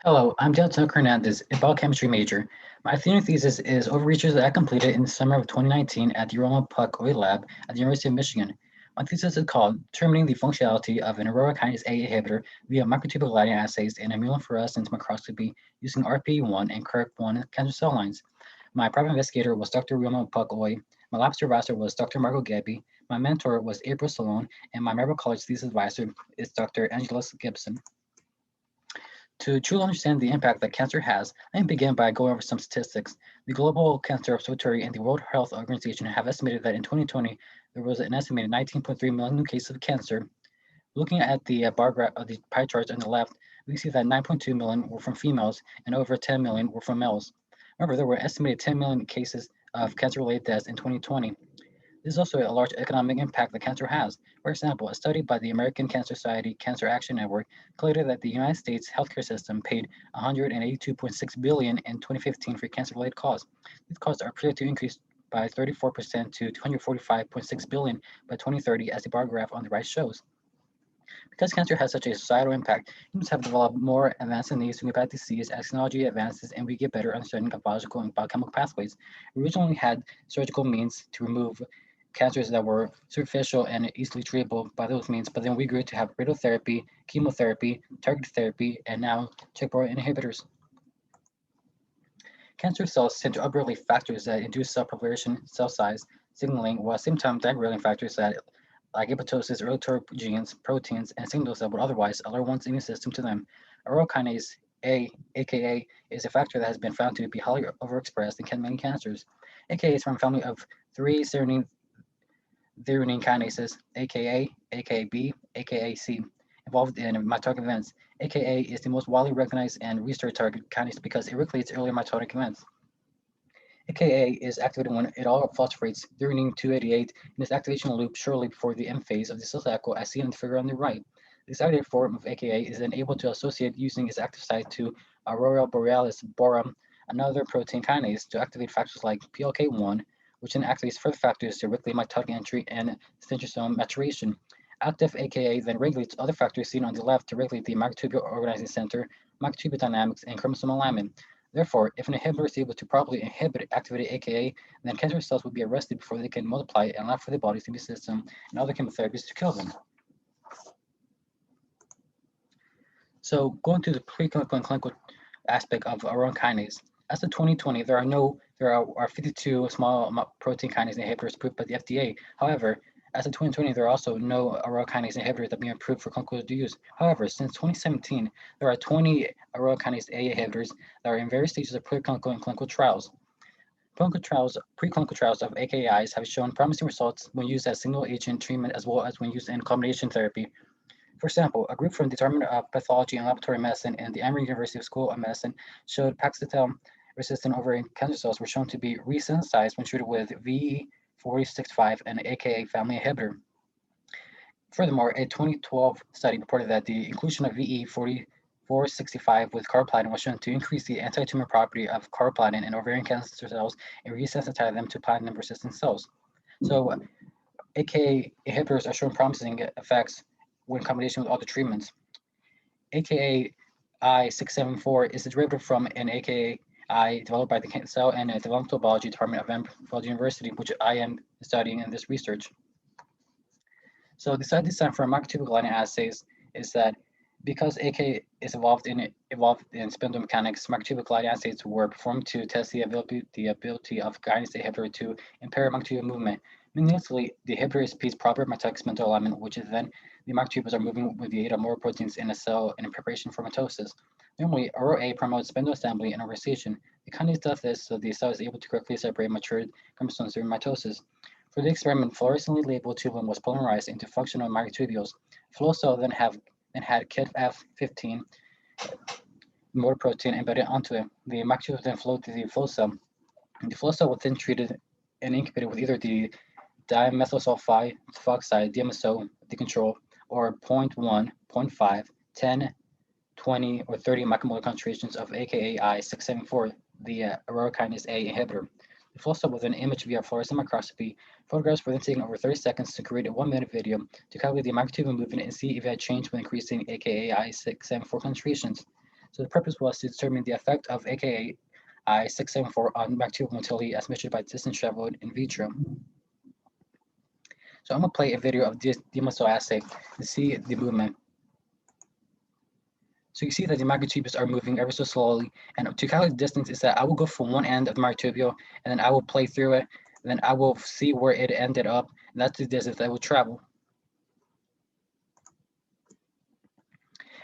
Hello, I'm Delta Hernandez, a biochemistry major. My senior thesis is overreaches that I completed in the summer of 2019 at the Roman Puck Oil Lab at the University of Michigan. My thesis is called Determining the Functionality of an Aurora kinase A inhibitor via Microtubule Lighting Assays in Immunofluorescence Microscopy using RPE1 and KIRK1 cancer cell lines. My private investigator was Dr. Roman Puck Oy. My lab supervisor was Dr. Margot Gabby. My mentor was April Salone, and my Marble College thesis advisor is Dr. Angelus Gibson. To truly understand the impact that cancer has, let me begin by going over some statistics. The Global Cancer Observatory and the World Health Organization have estimated that in 2020, there was an estimated 19.3 million new cases of cancer. Looking at the bar graph of the pie charts on the left, we see that 9.2 million were from females and over 10 million were from males. Remember, there were estimated 10 million cases of cancer-related deaths in 2020. This is also a large economic impact that cancer has. For example, a study by the American Cancer Society Cancer Action Network calculated that the United States healthcare system paid 182.6 billion in 2015 for cancer-related costs. These costs are projected to increase by 34% to 245.6 billion by 2030, as the bar graph on the right shows. Because cancer has such a societal impact, humans have developed more advanced techniques to combat disease as technology advances and we get better understanding of biological and biochemical pathways. We originally had surgical means to remove cancers that were superficial and easily treatable by those means, but then we grew to have radiotherapy, chemotherapy, targeted therapy, and now checkpoint inhibitors. Cancer cells tend to upregulate factors that induce cell proliferation, cell size, signaling, while at the same time downregulating factors that like apoptosis, regulatory genes, proteins, and signals that would otherwise alert one's immune system to them. Aurora kinase A, aka, is a factor that has been found to be highly overexpressed in many cancers. AKA is from a family of three threonine kinases, aka, AKB, AKAC, involved in mitotic events. AKA is the most widely recognized and research target kinase because it regulates earlier mitotic events. AKA is activated when it all phosphorates threonine 288 in this activation loop shortly before the M phase of the cell cycle, as seen in the figure on the right. This activated form of AKA is then able to associate using its active site to Aurora borealis boron, another protein kinase, to activate factors like PLK1, which then activates further factors to regulate mitotic entry and centrosome maturation. Active AKA then regulates other factors seen on the left to regulate the microtubule organizing center, microtubule dynamics, and chromosome alignment. Therefore, if an inhibitor is able to properly inhibit activated AKA, then cancer cells will be arrested before they can multiply and allow for the body's immune system and other chemotherapies to kill them. So going to the preclinical and clinical aspect of aurora kinase. As of 2020, there are 52 small protein kinase inhibitors approved by the FDA. However, as of 2020, there are also no aurora kinase inhibitors that are being approved for clinical use. However, since 2017, there are 20 aurora kinase A inhibitors that are in various stages of preclinical and clinical trials. Preclinical trials of AKIs have shown promising results when used as single agent treatment as well as when used in combination therapy. For example, a group from the Department of Pathology and Laboratory Medicine and the Emory University School of Medicine showed Paxlovid-resistant ovarian cancer cells were shown to be resensitized when treated with VE465, an AKA family inhibitor. Furthermore, a 2012 study reported that the inclusion of VE465 with carboplatin was shown to increase the anti-tumor property of carboplatin in ovarian cancer cells and resensitize them to platinum-resistant cells. So, AKA inhibitors are showing promising effects when in combination with other treatments. AKA I674 is a derivative from an AKI developed by the Cell and Developmental Biology Department of Stanford University, which I am studying in this research. So the study design for microtubule lighting assays is that because AK is involved in spindle mechanics, microtubule lighting assays were performed to test the ability of kinase inhibitor to impair microtubule movement. Meaningfully, the inhibitor impedes proper mitotic spindle alignment, which is then the microtubules are moving with the aid of more proteins in a cell in preparation for mitosis. Normally, Aurora A promotes spindle assembly and organization. The kinase does this so the cell is able to correctly separate matured chromosomes during mitosis. For the experiment, fluorescently labeled tubulin was polymerized into functional microtubules. Flow cell then had KIT-F15 motor protein embedded onto it. The microtubule then flowed to the flow cell. And the flow cell was then treated and incubated with either the dimethyl sulfoxide, DMSO, the control, or 0.1, 0.5, 10, 20, or 30 micromolar concentrations of AKA I674, the aurora kinase A inhibitor. The flow cell was then imaged via fluorescent microscopy. Photographs were then taken over 30 seconds to create a 1-minute video to calculate the microtubule movement and see if it had changed when increasing AKA I674 concentrations. So the purpose was to determine the effect of AKI 674 on bacterial motility as measured by distance traveled in vitro. So I'm gonna play a video of this DMSO assay to see the movement. So you see that the microtubules are moving ever so slowly, and to calculate the distance is that I will go from one end of the microtubule, and then I will play through it, and then I will see where it ended up, and that's the distance that it will travel.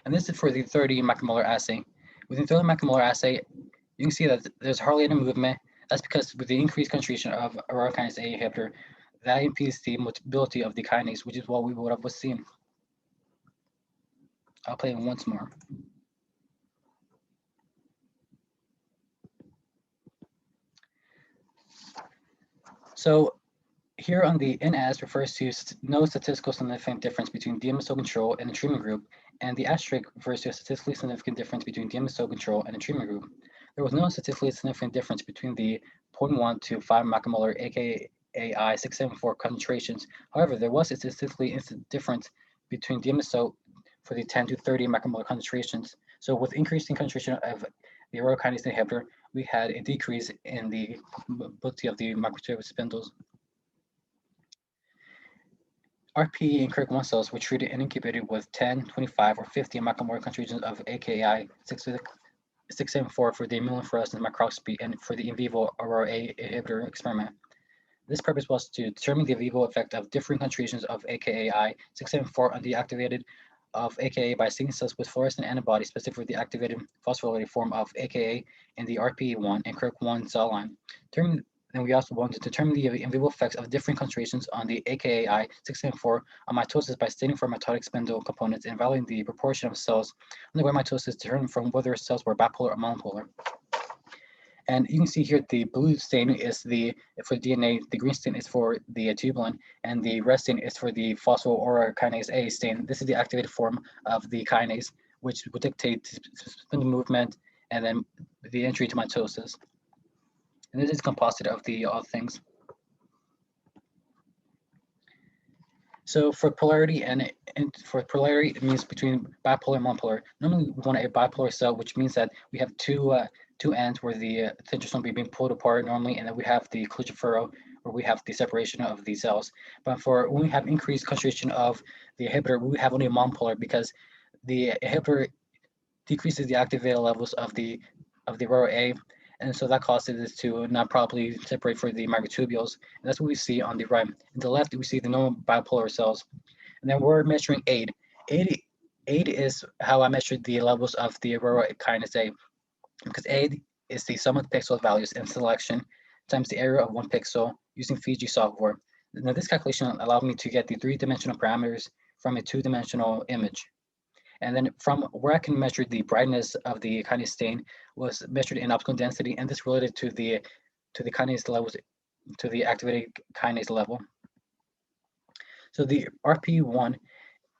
And this is for the 30 micromolar assay. With the 30 micromolar assay, you can see that there's hardly any movement. That's because with the increased concentration of aurora kinase A inhibitor, that impedes the motility of the kinase, which is what we would have seen. I'll play it once more. So here on the NS refers to no statistical significant difference between DMSO control and the treatment group, and the asterisk refers to a statistically significant difference between DMSO control and the treatment group. There was no statistically significant difference between the 0.1 to 5 micromolar AKI 674 concentrations. However, there was a statistically difference between DMSO for the 10 to 30 micromolar concentrations. So with increasing concentration of the aurora kinase inhibitor, we had a decrease in the motility of the microtubule spindles. RP and KIRK1 cells were treated and incubated with 10, 25, or 50 micromolar concentrations of AKI 674 for the immunofluorescence microscopy and for the in vivo aurora A inhibitor experiment. This purpose was to determine the in vivo effect of different concentrations of AKI 674 on the activated of AKA by stinging cells with fluorescent antibodies specific for the activated phosphorylated form of AKA in the RPE1 and KIRK1 cell line. Then we also want to determine the in vivo effects of different concentrations on the AKI 674 on mitosis by staining for mitotic spindle components and evaluating the proportion of cells undergoing mitosis to determine from whether cells were bipolar or monopolar. And you can see here the blue stain is for DNA, the green stain is for the tubulin, and the red stain is for the phosphoaurora kinase A stain. This is the activated form of the kinase, which will dictate spindle movement and then the entry to mitosis. And this is a composite of the all things. So for polarity for polarity, it means between bipolar and monopolar. Normally, we want a bipolar cell, which means that we have two ends where the centrosome being pulled apart normally, and then we have the collision furrow where we have the separation of the cells. But for when we have increased concentration of the inhibitor, we have only a monopolar because the inhibitor decreases the activated levels of the aurora A, and so that causes it to not properly separate for the microtubules. And that's what we see on the right. On the left, we see the normal bipolar cells. And then we're measuring AID. AID is how I measured the levels of the aurora kinase A, because AID is the sum of pixel values in selection times the area of one pixel using Fiji software. Now this calculation allowed me to get the three-dimensional parameters from a two-dimensional image. And then from where I can measure the brightness of the kinase stain was measured in optical density, and this related to the kinase levels, to the activated kinase level. So the RP1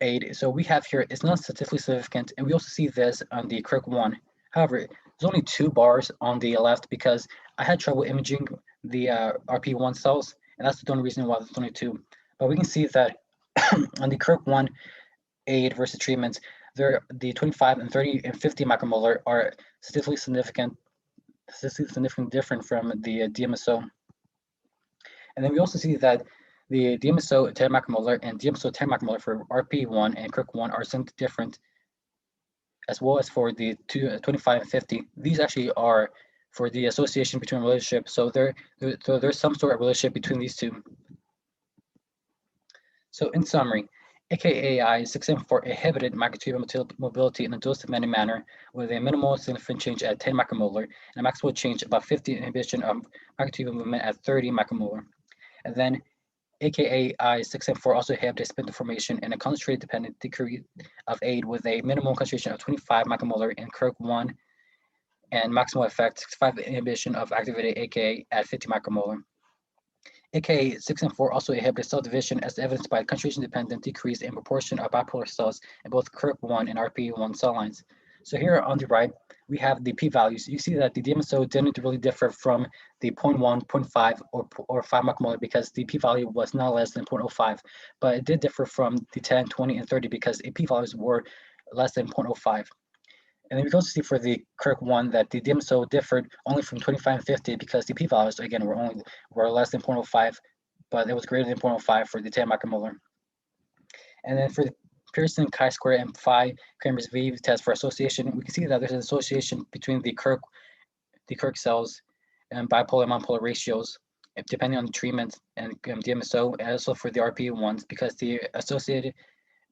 AID, so we have here, it's not statistically significant, and we also see this on the KIRK1. However, there's only 2 bars on the left because I had trouble imaging the RP1 cells, and that's the only reason why there's only 2. But we can see that on the KIRK1 AID versus treatments, the 25 and 30 and 50 micromolar are statistically significant different from the DMSO. And then we also see that the DMSO 10 micromolar and DMSO 10 micromolar for RP1 and KIRK1 are something different, as well as for the 25 and 50. These actually are for the association between relationships. So there's some sort of relationship between these two. So in summary, AKAI 674 inhibited microtubule mobility in a dose-dependent manner with a minimal significant change at 10 micromolar and a maximal change about 50 inhibition of microtubule movement at 30 micromolar. And then AKAI 674 also inhibited spindle formation in a concentrated dependent decrease of AID with a minimum concentration of 25 micromolar in KIRK1 and maximal effect 65 inhibition of activated AKA at 50 micromolar. AKA 674 also inhibits cell division as evidenced by concentration-dependent decrease in proportion of bipolar cells in both KIRK1 and RPE1 cell lines. So here on the right, we have the p-values. You see that the DMSO didn't really differ from the 0.1, 0.5, or 5 micromolar because the p-value was not less than 0.05, but it did differ from the 10, 20, and 30 because the p-values were less than 0.05. And then we can also see for the Kirk one that the DMSO differed only from 25 and 50 because the p-values again were less than 0.05, but it was greater than 0.05 for the 10 micromolar. And then for the Pearson chi-square and phi Kramer's V test for association, we can see that there's an association between the Kirk cells and bipolar and monopolar ratios, depending on the treatment and DMSO, and also for the RP ones, because the associated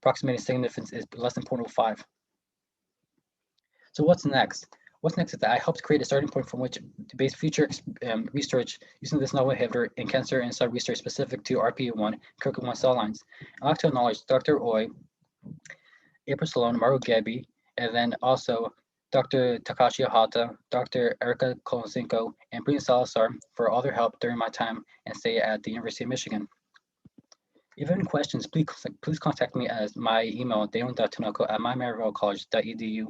approximating significance is less than 0.05. So what's next? What's next is that I helped create a starting point from which to base future research using this novel inhibitor in cancer and cell research specific to RP1, Kirk1 cell lines. I'd like to acknowledge Dr. Oy, April Salone, Maru Gebi, and then also Dr. Takashi Ohata, Dr. Erica Kolosinko, and Brian Salazar for all their help during my time and stay at the University of Michigan. If you have any questions, please contact me at my email, dayon.tinoco@mymaryvillecollege.edu.